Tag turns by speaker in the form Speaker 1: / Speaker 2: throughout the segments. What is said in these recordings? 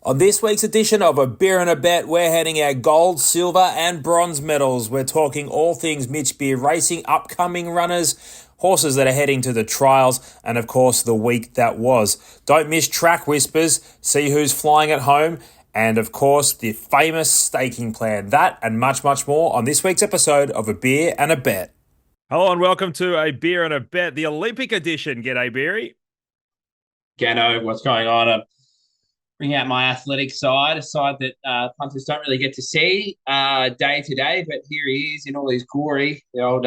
Speaker 1: On this week's edition of A Beer and a Bet, we're handing out gold, silver, and bronze medals. We're talking all things Mitch Beer racing, upcoming runners, horses that are heading to the trials, and of course the week that was. Don't miss Track Whispers, see who's flying at home, and of course the famous staking plan. That and much, much more on this week's episode of A Beer and a Bet. Hello and welcome to A Beer and a Bet, the Olympic edition. G'day, Beery.
Speaker 2: Gano, what's going on? Bring out my athletic side, a side that punters don't really get to see day to day, but here he is in all his glory. The old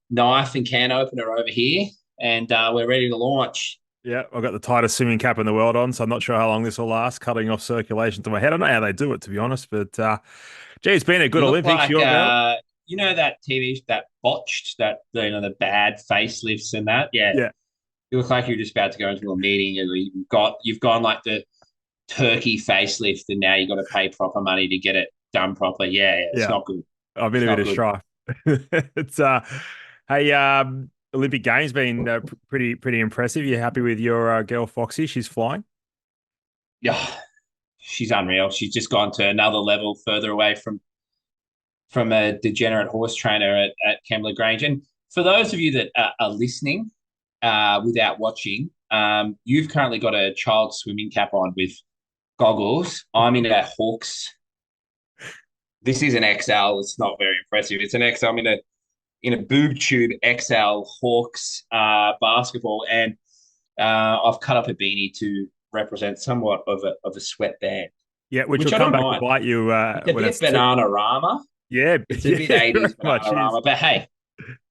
Speaker 2: knife and can opener over here, and we're ready to launch.
Speaker 1: Yeah, I've got the tightest swimming cap in the world on, so I'm not sure how long this will last, cutting off circulation to my head. I don't know how they do it, to be honest, but gee, it's been a good
Speaker 2: You look
Speaker 1: Olympics.
Speaker 2: like
Speaker 1: Your girl.
Speaker 2: you know that TV that botched that the bad facelifts and that. Yeah,
Speaker 1: Yeah.
Speaker 2: you look like you're just about to go into a meeting and you've gone like the turkey facelift, and now you've got to pay proper money to get it done properly. Yeah, it's
Speaker 1: Yeah.
Speaker 2: not good.
Speaker 1: I've been
Speaker 2: It's
Speaker 1: a bit
Speaker 2: not
Speaker 1: of
Speaker 2: good.
Speaker 1: strife. It's hey, Olympic Games been pretty impressive. You happy with your girl Foxy? She's flying.
Speaker 2: Yeah, she's unreal. She's just gone to another level further away from a degenerate horse trainer at Kembla Grange. And for those of you that are listening without watching, you've currently got a child swimming cap on with goggles. I'm in a Hawks. This is an XL. It's not very impressive. It's an XL. I'm in a boob tube XL Hawks basketball, and I've cut up a beanie to represent somewhat of a sweatband,
Speaker 1: Yeah, which will
Speaker 2: which I
Speaker 1: come
Speaker 2: don't
Speaker 1: back to
Speaker 2: mind.
Speaker 1: bite you
Speaker 2: It's a
Speaker 1: when
Speaker 2: bit
Speaker 1: it's too.
Speaker 2: banana rama.
Speaker 1: Yeah,
Speaker 2: It's a
Speaker 1: yeah,
Speaker 2: bit
Speaker 1: it very
Speaker 2: 80s
Speaker 1: much
Speaker 2: banana
Speaker 1: is.
Speaker 2: rama, but hey,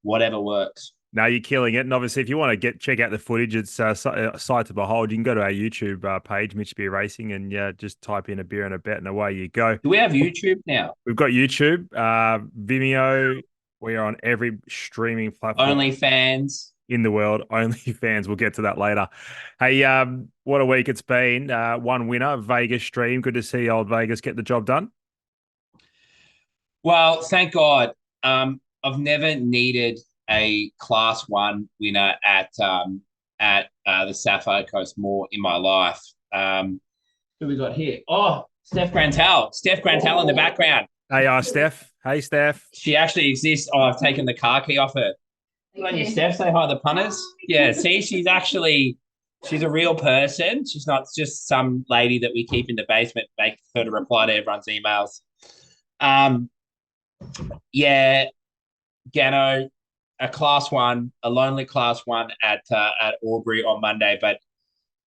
Speaker 2: whatever works.
Speaker 1: No, you're killing it. And obviously, if you want to check out the footage, it's a sight to behold. You can go to our YouTube page, Mitch Beer Racing, and yeah, just type in A Beer and a Bet, and away you go.
Speaker 2: Do we have YouTube now?
Speaker 1: We've got YouTube, Vimeo. We are on every streaming platform
Speaker 2: OnlyFans.
Speaker 1: in the world. Only fans. We'll get to that later. Hey, what a week it's been. One winner, Vegas stream. Good to see old Vegas get the job done.
Speaker 2: Well, thank God. I've never needed a Class One winner at the Sapphire Coast more in my life. Who we got here? Oh, Steph Grantel. Steph Grantel in the background.
Speaker 1: Hey, Steph. Hey, Steph.
Speaker 2: She actually exists. Oh, I've taken the car key off her. Good on you, Steph. Say hi to the punters. Yeah, see, she's a real person. She's not just some lady that we keep in the basement, make her to reply to everyone's emails. Um, yeah, Gano, a Class One, a lonely Class One at Albury on Monday, but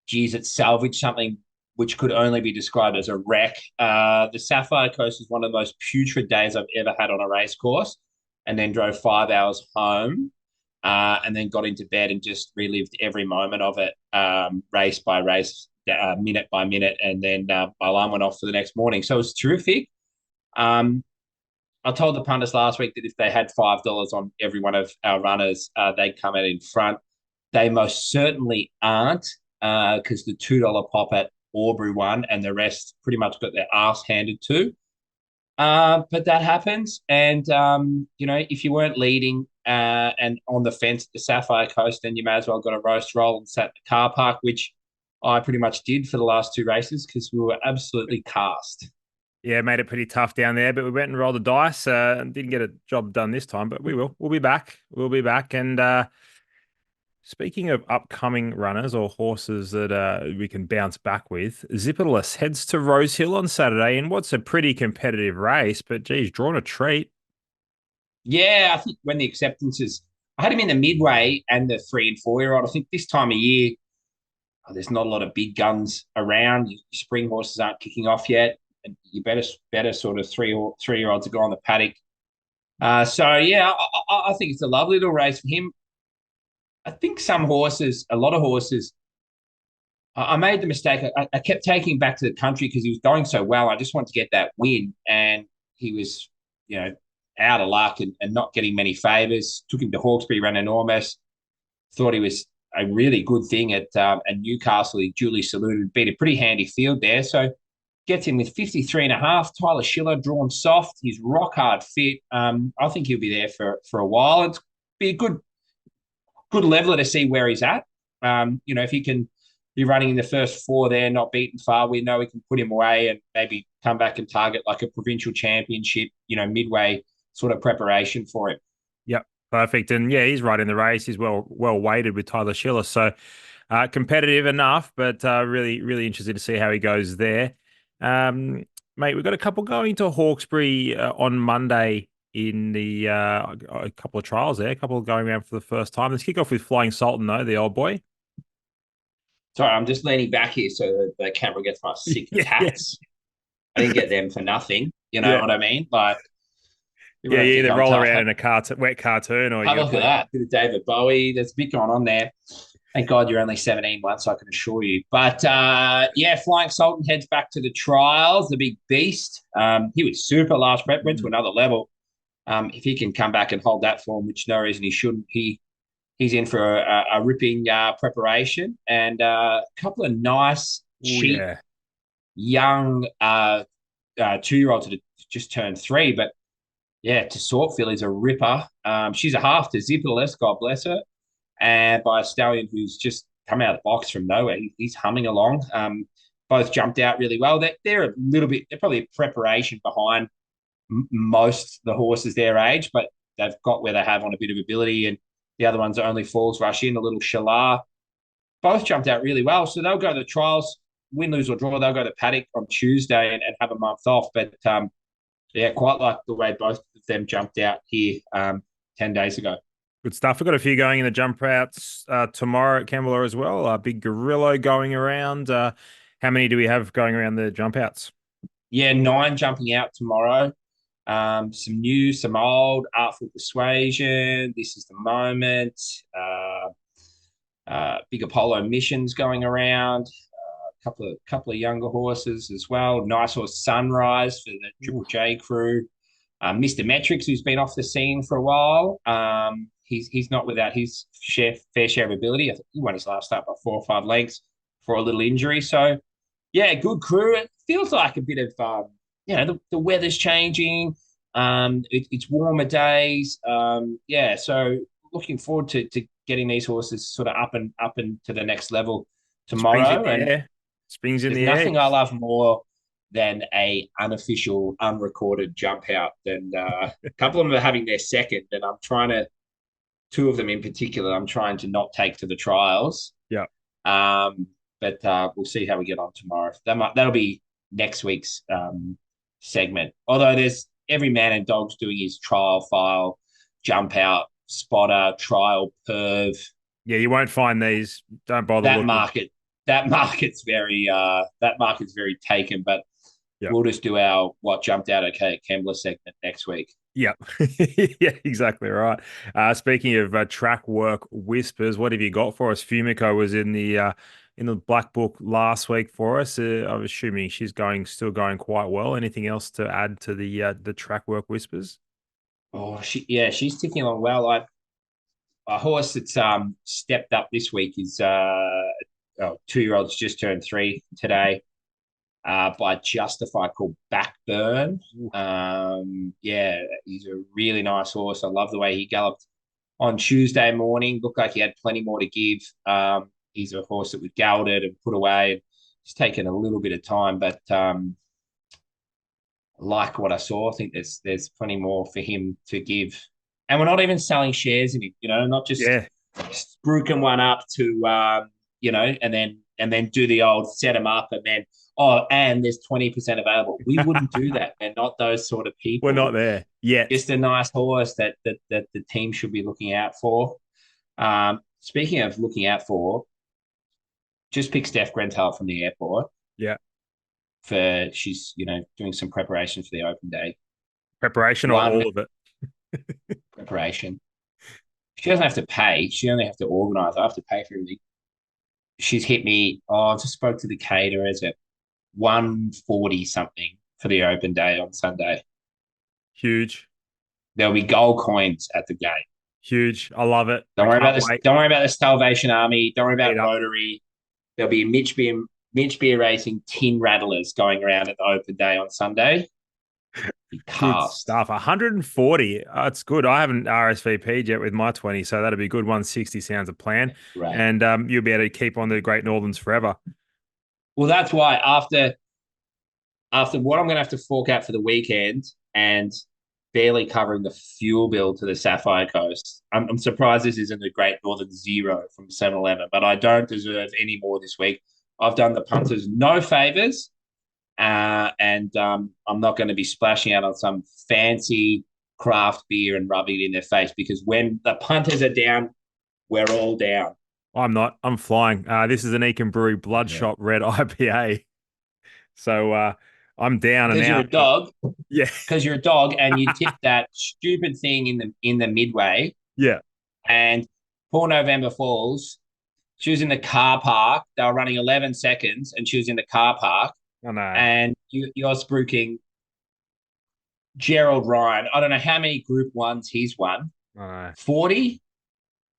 Speaker 2: geez, it salvaged something which could only be described as a wreck. The Sapphire Coast is one of the most putrid days I've ever had on a race course, and then drove 5 hours home, and then got into bed and just relived every moment of it, race by race, minute by minute, and then my alarm went off for the next morning. So it was terrific. Um, I told the punters last week that if they had $5 on every one of our runners, they'd come out in front. They most certainly aren't, because the $2 pop at Albury won, and the rest pretty much got their ass handed to. But that happens, and if you weren't leading and on the fence at the Sapphire Coast, then you may as well got a roast roll and sat in the car park, which I pretty much did for the last two races because we were absolutely cast.
Speaker 1: Yeah, made it pretty tough down there, but we went and rolled the dice and didn't get a job done this time, but we will. We'll be back. We'll be back. And speaking of upcoming runners or horses that we can bounce back with, Zipperless heads to Rosehill on Saturday in what's a pretty competitive race, but geez, drawn a treat.
Speaker 2: Yeah, I think when the acceptances, I had him in the midway and the 3 and 4 year old. I think this time of year, there's not a lot of big guns around. Your spring horses aren't kicking off yet, and you better sort of 3 year olds to go on the paddock. So yeah, I think it's a lovely little race for him. I think some horses, a lot of horses, I made the mistake. I kept taking him back to the country because he was going so well. I just wanted to get that win, and he was, out of luck and not getting many favours. Took him to Hawkesbury, ran enormous. Thought he was a really good thing at Newcastle. He duly saluted, beat a pretty handy field there. So gets him with 53.5. Tyler Schiller drawn soft. He's rock hard fit. I think he'll be there for a while. It's be a good leveler to see where he's at. If he can You're running in the first four there, not beaten far. We know we can put him away and maybe come back and target like a provincial championship, midway sort of preparation for him.
Speaker 1: Yep, perfect. And yeah, he's right in the race. He's well weighted with Tyler Schiller, so competitive enough, but really interested to see how he goes there. Mate, we've got a couple going to Hawkesbury on Monday in the a couple of trials there, a couple going around for the first time. Let's kick off with Flying Sultan though, the old boy.
Speaker 2: Sorry, I'm just leaning back here so that the camera gets my sick
Speaker 1: Yeah,
Speaker 2: tats. I didn't get them for nothing. You know
Speaker 1: yeah.
Speaker 2: what I mean? Like, people
Speaker 1: Yeah,
Speaker 2: don't
Speaker 1: you
Speaker 2: think
Speaker 1: either
Speaker 2: I'm
Speaker 1: roll
Speaker 2: tough.
Speaker 1: around in a wet cartoon or
Speaker 2: Have a
Speaker 1: you're
Speaker 2: look at
Speaker 1: like,
Speaker 2: that. Bit of David Bowie. There's a bit going on there. Thank God you're only 17 months, I can assure you. But yeah, Flying Sultan heads back to the trials, the big beast. He was super last prep, went to another level. If he can come back and hold that form, which no reason he shouldn't, he's in for a ripping preparation and a couple of nice,
Speaker 1: oh
Speaker 2: cheap,
Speaker 1: yeah.
Speaker 2: young 2-year-olds that just turned 3. But yeah, to Sortfield is a ripper. She's a half to Zipperless, God bless her, and by a stallion who's just come out of the box from nowhere. He's humming along. Both jumped out really well. They're a little bit, they're probably a preparation behind most the horses their age, but they've got where they have on a bit of ability. And the other ones are only Falls Rush in, a little Shalar. Both jumped out really well. So they'll go to the trials, win, lose, or draw. They'll go to paddock on Tuesday and have a month off. But yeah, quite like the way both of them jumped out here 10 days ago.
Speaker 1: Good stuff. We've got a few going in the jump outs tomorrow at Kembla as well. Big Gorillo going around. How many do we have going around the jump outs?
Speaker 2: Yeah, 9 jumping out tomorrow. Some new, some old, Artful Persuasion. This is the moment. Big Apollo missions going around. Couple of younger horses as well. Nice horse Sunrise for the Triple J crew. Mr. Metrics, who's been off the scene for a while. He's not without his fair share of ability. I think he won his last start by 4 or 5 lengths for a little injury. So yeah, good crew. It feels like a bit of the weather's changing. It's warmer days. Yeah, so looking forward to getting these horses sort of up and to the next level
Speaker 1: Springs in
Speaker 2: tomorrow.
Speaker 1: the
Speaker 2: And
Speaker 1: air. Springs in
Speaker 2: there's
Speaker 1: the air.
Speaker 2: nothing I love more than a unofficial, unrecorded jump out. And a couple of them are having their second, and I'm trying to, 2 of them in particular, I'm trying to not take to the trials.
Speaker 1: Yeah.
Speaker 2: But we'll see how we get on tomorrow. That'll be next week's segment. Although there's every man and dog's doing his trial file, jump out, spotter, trial, perv.
Speaker 1: Yeah, you won't find these. Don't bother
Speaker 2: That
Speaker 1: looking.
Speaker 2: market, that market's very taken. But
Speaker 1: Yeah.
Speaker 2: we'll just do our what jumped out okay at Kembla segment next week.
Speaker 1: Yeah. Yeah, exactly right. Speaking of track work whispers, what have you got for us? Fumiko was in the black book last week for us. I'm assuming she's still going quite well. Anything else to add to the track work whispers?
Speaker 2: Oh, she's ticking along well. A horse that's stepped up this week is 2-year-olds just turned 3 today. By Justify called Backburn. Yeah, he's a really nice horse. I love the way he galloped on Tuesday morning. Looked like he had plenty more to give. He's a horse that was gelded and put away. It's taken a little bit of time, but like what I saw, I think there's plenty more for him to give. And we're not even selling shares in him, not just
Speaker 1: Yeah.
Speaker 2: spruiking one up to and then do the old set him up and then and there's 20% available. We wouldn't do that. We're not those sort of
Speaker 1: We're not
Speaker 2: people.
Speaker 1: there yet.
Speaker 2: Just a nice horse that the team should be looking out for. Speaking of looking out for, just pick Steph Grental from the airport.
Speaker 1: Yeah.
Speaker 2: She's doing some preparation for the open day.
Speaker 1: Preparation or
Speaker 2: One
Speaker 1: all of it?
Speaker 2: preparation. She doesn't have to pay. She only have to organise. I have to pay for everything. She's hit me. Oh, I just spoke to the caterers at 140 something for the open day on Sunday.
Speaker 1: Huge.
Speaker 2: There'll be gold coins at the gate.
Speaker 1: Huge. I love it.
Speaker 2: Don't
Speaker 1: I
Speaker 2: worry about
Speaker 1: can't
Speaker 2: this.
Speaker 1: wait.
Speaker 2: Don't worry about the Salvation Army. Don't worry about
Speaker 1: Eat up.
Speaker 2: Rotary. There'll be Mitch Beer Racing tin rattlers going around at the open day on Sunday.
Speaker 1: Good
Speaker 2: cast.
Speaker 1: stuff. 140. That's good. I haven't RSVP'd yet with my 20, so that'll be good. 160 sounds a plan.
Speaker 2: Right.
Speaker 1: And you'll be able to keep on the Great Northerns forever.
Speaker 2: Well, that's why after what I'm going to have to fork out for the weekend and barely covering the fuel bill to the Sapphire Coast, I'm surprised this isn't a Great Northern Zero from 7-Eleven, but I don't deserve any more this week. I've done the punters no favors, and I'm not going to be splashing out on some fancy craft beer and rubbing it in their face because when the punters are down, we're all down.
Speaker 1: I'm not. I'm flying. This is an Ekin Brewery
Speaker 2: Yeah.
Speaker 1: Bloodshot Red IPA. So I'm down and
Speaker 2: Because you're
Speaker 1: out.
Speaker 2: a dog,
Speaker 1: Yeah.
Speaker 2: because you're a dog, and you tipped that stupid thing in the midway,
Speaker 1: Yeah.
Speaker 2: and poor November Falls. She was in the car park. They were running 11 seconds, and she was in the car park.
Speaker 1: I know.
Speaker 2: And you're spruiking Gerald Ryan. I don't know how many Group Ones he's won.
Speaker 1: I know.
Speaker 2: 40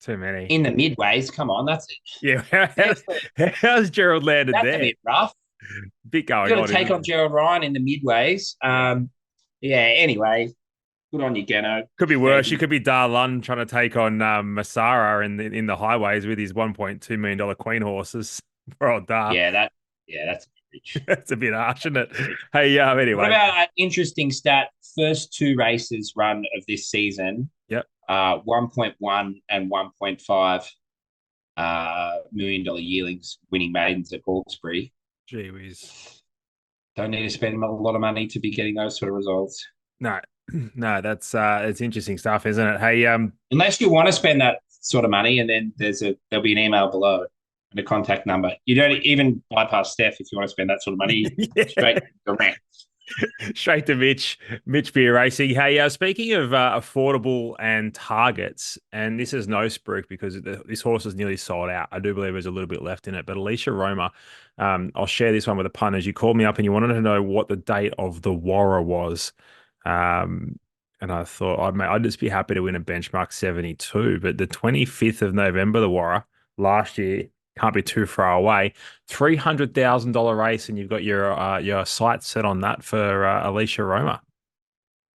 Speaker 1: Too many.
Speaker 2: in the midways. Come on, that's
Speaker 1: Yeah.
Speaker 2: it.
Speaker 1: How's Gerald landed
Speaker 2: That's a
Speaker 1: there?
Speaker 2: bit rough.
Speaker 1: Bit
Speaker 2: You
Speaker 1: going
Speaker 2: got
Speaker 1: on,
Speaker 2: to take
Speaker 1: isn't
Speaker 2: on
Speaker 1: it?
Speaker 2: Gerald Ryan in the midways. Yeah. Anyway, good on you, Geno.
Speaker 1: Could be
Speaker 2: Thank
Speaker 1: worse. You
Speaker 2: you.
Speaker 1: could be Darlun trying to take on Masara in the highways with his $1.2 million Queen horses. Poor old Dar.
Speaker 2: Yeah, that's a bit rich.
Speaker 1: That's a bit harsh, isn't it?
Speaker 2: That's rich.
Speaker 1: Hey,
Speaker 2: What
Speaker 1: anyway.
Speaker 2: about an interesting stat? First two races run of this season,
Speaker 1: Yep.
Speaker 2: 1.1 and 1.5 $1 million yearlings winning maidens at Hawkesbury.
Speaker 1: Gee whiz.
Speaker 2: Don't need to spend a lot of money to be getting those sort of results.
Speaker 1: No, no, that's it's interesting stuff, isn't it? Hey,
Speaker 2: Unless you want to spend that sort of money, and then there'll be an email below and a contact number. You don't even bypass Steph if you want to spend that sort of money.
Speaker 1: yeah.
Speaker 2: Straight direct.
Speaker 1: Straight to Mitch Beer Racing. Hey, speaking of affordable and targets, and this is no spruik because this horse is nearly sold out. I do believe there's a little bit left in it, but Alicia Roma, I'll share this one with the punters. You called me up and you wanted to know what the date of the Warra was. And I thought I'd just be happy to win a benchmark 72, but the 25th of November, the Warra last year can't be too far away. $300,000 race, and you've got your sights set on that for Alicia Roma.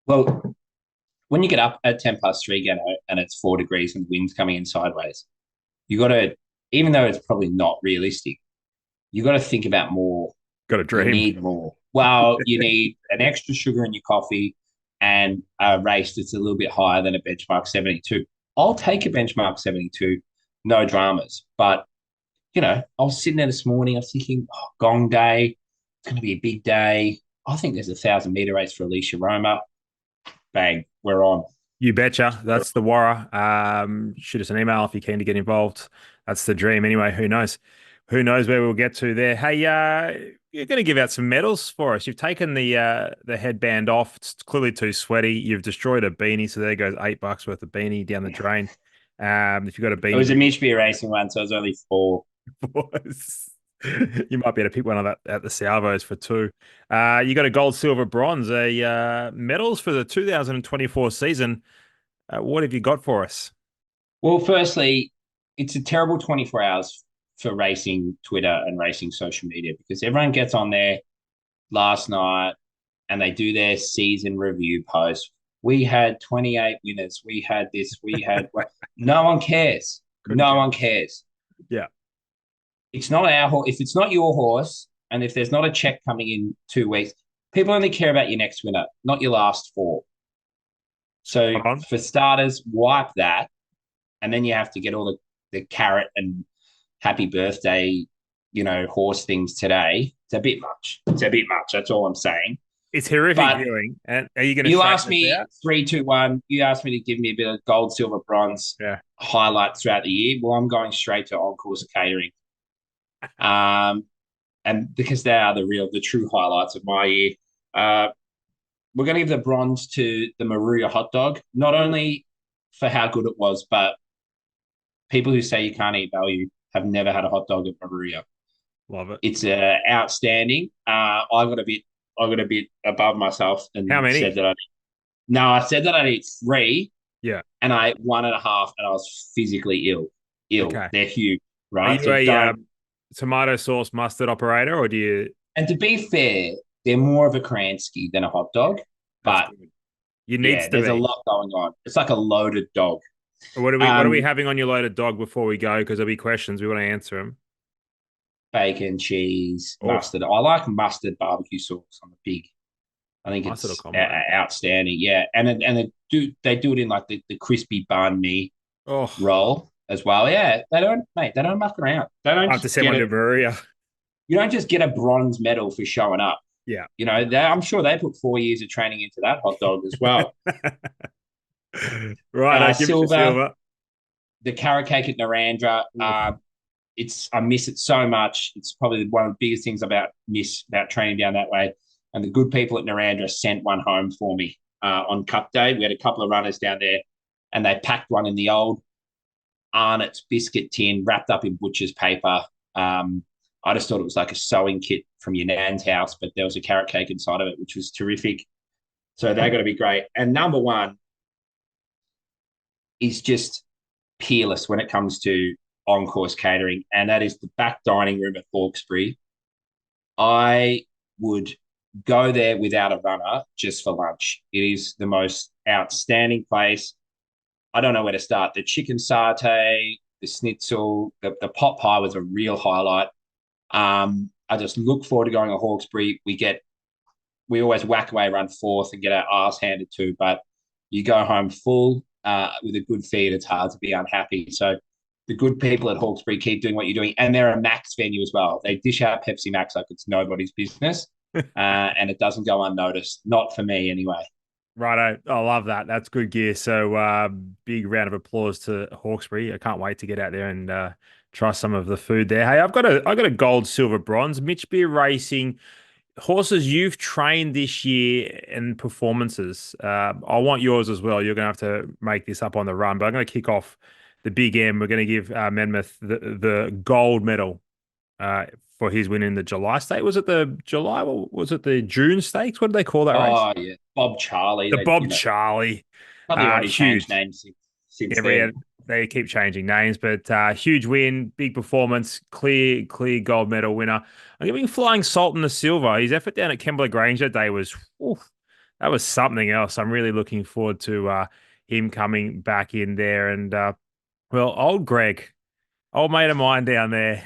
Speaker 2: Well, when you get up at 10 past three, Geno, and it's 4 degrees and wind's coming in sideways, you got to, even though it's probably not realistic, you got to think about more.
Speaker 1: Got a
Speaker 2: You
Speaker 1: dream.
Speaker 2: need more. Well, you need an extra sugar in your coffee and a race that's a little bit higher than a benchmark 72. I'll take a benchmark 72, no dramas. But, I was sitting there this morning, I was thinking, gong day, it's going to be a big day. I think there's a 1,000-meter race for Alicia Roma. Bang, we're on.
Speaker 1: You betcha. That's the Warra. Shoot us an email if you're keen to get involved. That's the dream. Anyway, who knows? Who knows where we'll get to there? Hey, you're going to give out some medals for us. You've taken the headband off. It's clearly too sweaty. You've destroyed a beanie, so there goes $8 worth of beanie down the drain. If you've got a
Speaker 2: It was
Speaker 1: beanie,
Speaker 2: a Mitch Beer Racing one, so it was only 4.
Speaker 1: you might be able to pick one of that at the salvos for 2. You got a gold, silver, bronze, medals for the 2024 season. What have you got for us?
Speaker 2: Well, firstly, it's a terrible 24 hours for racing Twitter and racing social media because everyone gets on there last night and they do their season review post. We had 28 winners. We had this. We had. No one cares. No one cares.
Speaker 1: Yeah.
Speaker 2: It's not our horse. If it's not your horse, and if there's not a check coming in 2 weeks, people only care about your next winner, not your last 4. So for starters, wipe that, and then you have to get all the carrot and happy birthday, horse things today. It's a bit much. It's a bit much. That's all I'm saying.
Speaker 1: It's horrific
Speaker 2: But
Speaker 1: viewing. And are you going to
Speaker 2: you
Speaker 1: straighten
Speaker 2: asked
Speaker 1: this
Speaker 2: me
Speaker 1: out?
Speaker 2: 3, 2, 1. You asked me to give me a bit of gold, silver, bronze
Speaker 1: Yeah.
Speaker 2: highlights throughout the year. Well, I'm going straight to on-course catering. And because they are the true highlights of my year. We're going to give the bronze to the Maruya hot dog, not only for how good it was, but people who say you can't eat value have never had a hot dog at Maruya.
Speaker 1: Love it.
Speaker 2: It's outstanding. I got a bit above myself and
Speaker 1: How many?
Speaker 2: said that I said that I'd eat 3.
Speaker 1: Yeah.
Speaker 2: And I ate 1.5, and I was physically ill.
Speaker 1: Okay.
Speaker 2: They're huge,
Speaker 1: Are
Speaker 2: right?
Speaker 1: you a tomato sauce mustard operator, or do you?
Speaker 2: And to be fair, they're more of a Kransky than a hot dog.
Speaker 1: That's
Speaker 2: But
Speaker 1: good. You needs
Speaker 2: yeah,
Speaker 1: to
Speaker 2: there's a
Speaker 1: be.
Speaker 2: lot going on. It's like a loaded dog.
Speaker 1: What are we
Speaker 2: Um,
Speaker 1: having on your loaded dog before we go? Because there'll be questions. We want to answer them.
Speaker 2: Bacon, cheese,
Speaker 1: Oh,
Speaker 2: mustard. I like mustard barbecue sauce on the pig. I think
Speaker 1: nice little
Speaker 2: it's
Speaker 1: combo.
Speaker 2: outstanding. Yeah, and they do it in like the crispy banh mi
Speaker 1: Oh,
Speaker 2: roll as well. Yeah, they don't, mate. They don't muck around. They
Speaker 1: I
Speaker 2: don't
Speaker 1: have to
Speaker 2: just
Speaker 1: send
Speaker 2: get
Speaker 1: one to
Speaker 2: it.
Speaker 1: Maria.
Speaker 2: You don't just get a bronze medal for showing up.
Speaker 1: Yeah.
Speaker 2: I'm sure they put 4 years of training into that hot dog as well.
Speaker 1: Right, give us your
Speaker 2: Silver,
Speaker 1: silver.
Speaker 2: the carrot cake at Narandra.
Speaker 1: Oof.
Speaker 2: I miss it so much. It's probably one of the biggest things about training down that way. And the good people at Narandra sent one home for me on Cup Day. We had a couple of runners down there, and they packed one in the old Arnott's biscuit tin, wrapped up in butcher's paper. I just thought it was like a sewing kit from your nan's house, but there was a carrot cake inside of it, which was terrific. So they're going to be great. And number one is just peerless when it comes to on-course catering, and that is the back dining room at Hawkesbury. I would go there without a runner just for lunch. It is the most outstanding place. I don't know where to start. The chicken satay, the schnitzel, the pot pie was a real highlight. I just look forward to going to Hawkesbury. We always whack away, run fourth, and get our ass handed to, but you go home full with a good feed. It's hard to be unhappy. So the good people at Hawkesbury keep doing what you're doing, and they're a Max venue as well. They dish out Pepsi Max like it's nobody's business, and it doesn't go unnoticed. Not for me, anyway.
Speaker 1: Righto. I love that. That's good gear. So big round of applause to Hawkesbury. I can't wait to get out there and try some of the food there. Hey, I got a gold, silver, bronze. Mitch Beer Racing horses you've trained this year and performances. I want yours as well. You're going to have to make this up on the run, but I'm going to kick off the big M. We're going to give Menmouth the gold medal uh, for his win in the July stake. Was it the July? Was it the June stakes? What did they call that race?
Speaker 2: Oh yeah, Bob Charlie.
Speaker 1: The Bob Charlie.
Speaker 2: Probably already changed
Speaker 1: Huge.
Speaker 2: names since
Speaker 1: Every
Speaker 2: then.
Speaker 1: they keep changing names, but huge win, big performance, clear gold medal winner. I'm giving Flying Sultan the silver. His effort down at Kembla Grange that day was oof, that was something else. I'm really looking forward to him coming back in there. And well, old Greg, old mate of mine down there,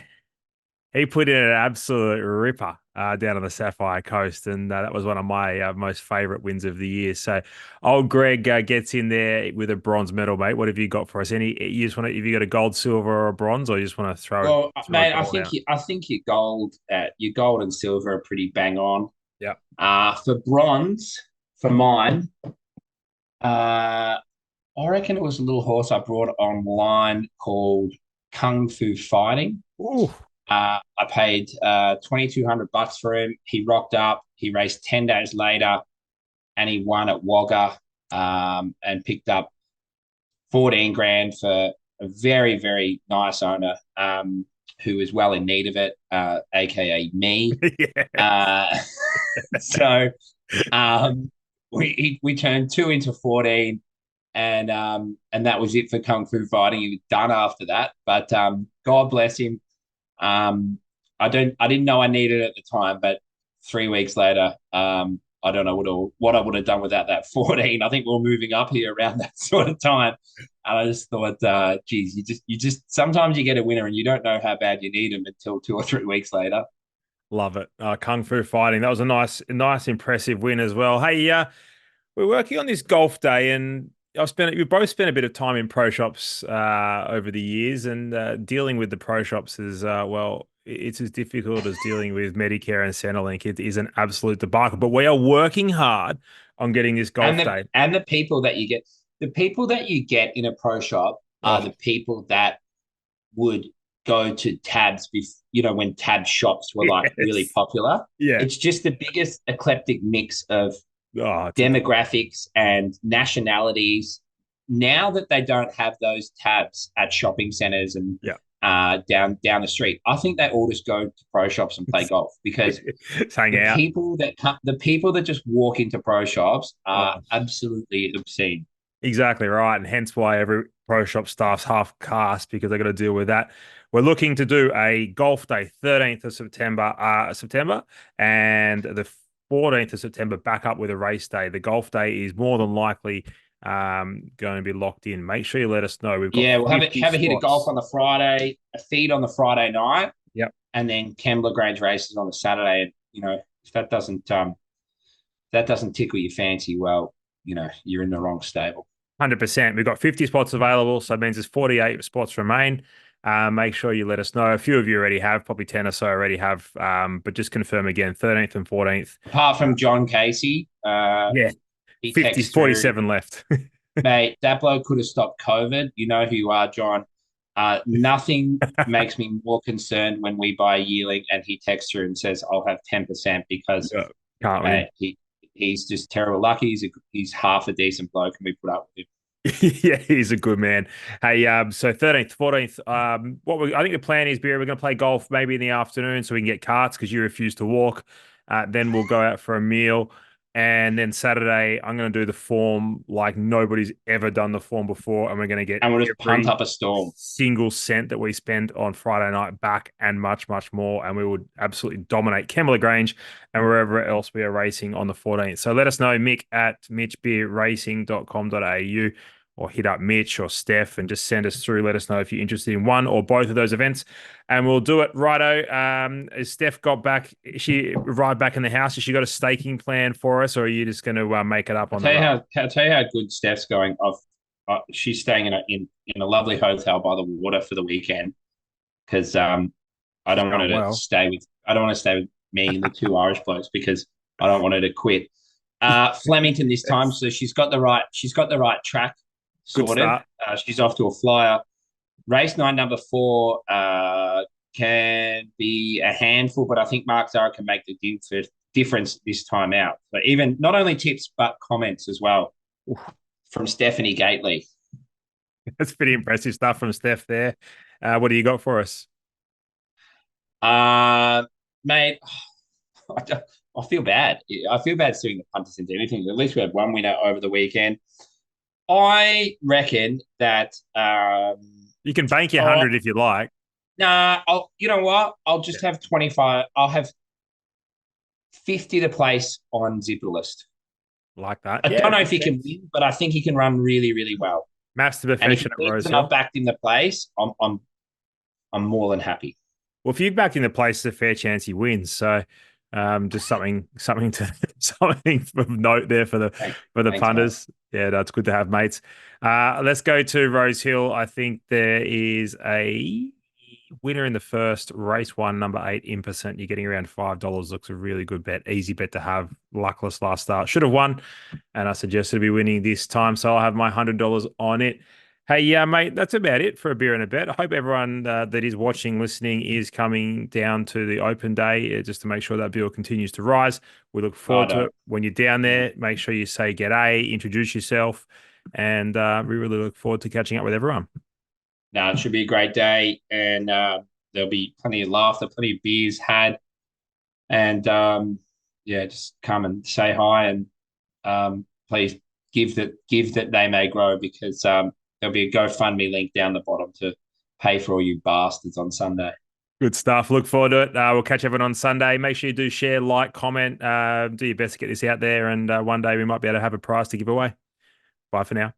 Speaker 1: he put in an absolute ripper down on the Sapphire Coast, and that was one of my most favourite wins of the year. So, old Greg gets in there with a bronze medal, mate. What have you got for us? You just want to? Have you got a gold, silver, or a bronze, or you just want to
Speaker 2: Well,
Speaker 1: throw a
Speaker 2: mate, I
Speaker 1: gold
Speaker 2: think
Speaker 1: out?
Speaker 2: I think your gold and silver are pretty bang on.
Speaker 1: Yeah.
Speaker 2: For bronze, for mine, I reckon it was a little horse I brought online called Kung Fu Fighting.
Speaker 1: Ooh.
Speaker 2: I paid $2,200 for him. He rocked up. He raced 10 days later, and he won at Wagga, and picked up 14 grand for a very very nice owner, who is well in need of it, aka me.
Speaker 1: Yeah.
Speaker 2: Uh, so we turned two into 14, and that was it for Kung Fu Fighting. He was done after that, but God bless him. I didn't know I needed it at the time, but 3 weeks later, I don't know what I would have done without that 14. I think we are moving up here around that sort of time, and I just thought, geez, you just sometimes you get a winner and you don't know how bad you need them until 2 or 3 weeks later.
Speaker 1: Love it. Kung Fu Fighting. That was a nice, impressive win as well. Hey, we're working on this golf day, and we both spent a bit of time in pro shops over the years, and dealing with the pro shops is well, it's as difficult as dealing with Medicare and Centrelink. It is an absolute debacle, but we are working hard on getting this
Speaker 2: And
Speaker 1: golf
Speaker 2: the
Speaker 1: day.
Speaker 2: and the people that you get, in a pro shop are
Speaker 1: Oh,
Speaker 2: the people that would go to Tabs when Tab shops were like really
Speaker 1: yes,
Speaker 2: popular.
Speaker 1: yeah.
Speaker 2: It's just the biggest eclectic mix of
Speaker 1: Oh, it's incredible.
Speaker 2: demographics and nationalities. Now that they don't have those tabs at shopping centers and
Speaker 1: Yeah.
Speaker 2: down the street, I think they all just go to pro shops and play golf, because
Speaker 1: Just hang out.
Speaker 2: the people that just walk into pro shops are
Speaker 1: Oh.
Speaker 2: absolutely obscene.
Speaker 1: Exactly right, and hence why every pro shop staff's half cast because they got to deal with that. We're looking to do a golf day, 13th of September, and the 14th of September back up with a race day. The golf day is more than likely going to be locked in. Make sure you let us know. We've got
Speaker 2: Yeah, we'll
Speaker 1: 50
Speaker 2: have a hit of golf
Speaker 1: spots.
Speaker 2: on the Friday, a feed on the Friday night,
Speaker 1: Yep.
Speaker 2: and then Kembla Grange races on the Saturday. And if that doesn't tickle your fancy, well, you're in the wrong stable.
Speaker 1: 100%. We've got 50 spots available, so it means there's 48 spots remain. Make sure you let us know. A few of you already have, probably 10 or so already have, but just confirm again, 13th and 14th.
Speaker 2: Apart from John Casey,
Speaker 1: Yeah,
Speaker 2: he
Speaker 1: 50,
Speaker 2: texts through,
Speaker 1: 47 left.
Speaker 2: mate, that bloke could have stopped COVID. You know who you are, John. Nothing makes me more concerned when we buy a yearling and he texts through and says, I'll have 10% because,
Speaker 1: Yeah, can't win.
Speaker 2: mate, he's just terrible lucky. He's half a decent bloke and we put up with him.
Speaker 1: Yeah, he's a good man. Hey, so 13th, 14th, I think the plan is, Beer, we're going to play golf maybe in the afternoon so we can get carts because you refuse to walk. Then we'll go out for a meal. And then Saturday, I'm going to do the form like nobody's ever done the form before. And we're going to get
Speaker 2: And we'll just punt
Speaker 1: every
Speaker 2: up a storm.
Speaker 1: single cent that we spend on Friday night back and much, much more. And we would absolutely dominate Kembla Grange and wherever else we are racing on the 14th. So let us know, Mick at mitchbeerracing.com.au, or hit up Mitch or Steph and just send us through. Let us know if you're interested in one or both of those events, and we'll do it. Righto. Has Steph got back? Is she arrived back in the house? Has she got a staking plan for us, or are you just going to make it up on the road?
Speaker 2: I'll tell you how good Steph's going. She's staying in a lovely hotel by the water for the weekend because I
Speaker 1: She's
Speaker 2: don't want her
Speaker 1: going
Speaker 2: to
Speaker 1: well.
Speaker 2: stay with I don't want to stay with me and the two Irish blokes because I don't want her to quit. Flemington this time, so she's got the right track
Speaker 1: Good
Speaker 2: sorted.
Speaker 1: start.
Speaker 2: She's off to a flyer. Race 9, number 4, can be a handful, but I think Mark Zara can make the difference this time out. But even not only tips but comments as well from Stephanie Gately.
Speaker 1: That's pretty impressive stuff from Steph there. What do you got for us?
Speaker 2: Mate, I feel bad. I feel bad suing the punters into anything. At least we had one winner over the weekend. I reckon that.
Speaker 1: You can bank your
Speaker 2: Oh,
Speaker 1: 100 if you like.
Speaker 2: nah. You know what? I'll
Speaker 1: Yeah.
Speaker 2: just have 25. I'll have 50 to place on Zipperlist.
Speaker 1: Like that.
Speaker 2: I
Speaker 1: Yeah,
Speaker 2: don't know if
Speaker 1: makes
Speaker 2: he can
Speaker 1: sense.
Speaker 2: win, but I think he can run really, really well.
Speaker 1: Maths to
Speaker 2: And if
Speaker 1: perfection
Speaker 2: he
Speaker 1: at
Speaker 2: wins and I've
Speaker 1: Rosehill.
Speaker 2: backed him to place, I'm more than happy.
Speaker 1: Well, if you back in the place, there's a fair chance he wins. So, just something to something of note there for the
Speaker 2: Thanks, mate.
Speaker 1: punters. Yeah, that's good to have, mates. Let's go to Rose Hill. I think there is a winner in the first race one, number 8 in percent. You're getting around $5. Looks a really good bet, easy bet to have. Luckless last start, should have won, and I suggested to be winning this time, so I'll have my $100 on it. Hey, yeah, mate, that's about it for a beer and a bet. I hope everyone that is watching, listening, is coming down to the open day just to make sure that bill continues to rise. We look
Speaker 2: I
Speaker 1: forward to
Speaker 2: don't.
Speaker 1: it. When you're down there, make sure you say g'day, introduce yourself, and we really look forward to catching up with everyone.
Speaker 2: No, it should be a great day, and there'll be plenty of laughter, plenty of beers had, and yeah, just come and say hi, and please give that they may grow because there'll be a GoFundMe link down the bottom to pay for all you bastards on Sunday.
Speaker 1: Good stuff. Look forward to it. We'll catch everyone on Sunday. Make sure you do share, like, comment, do your best to get this out there, and one day we might be able to have a prize to give away. Bye for now.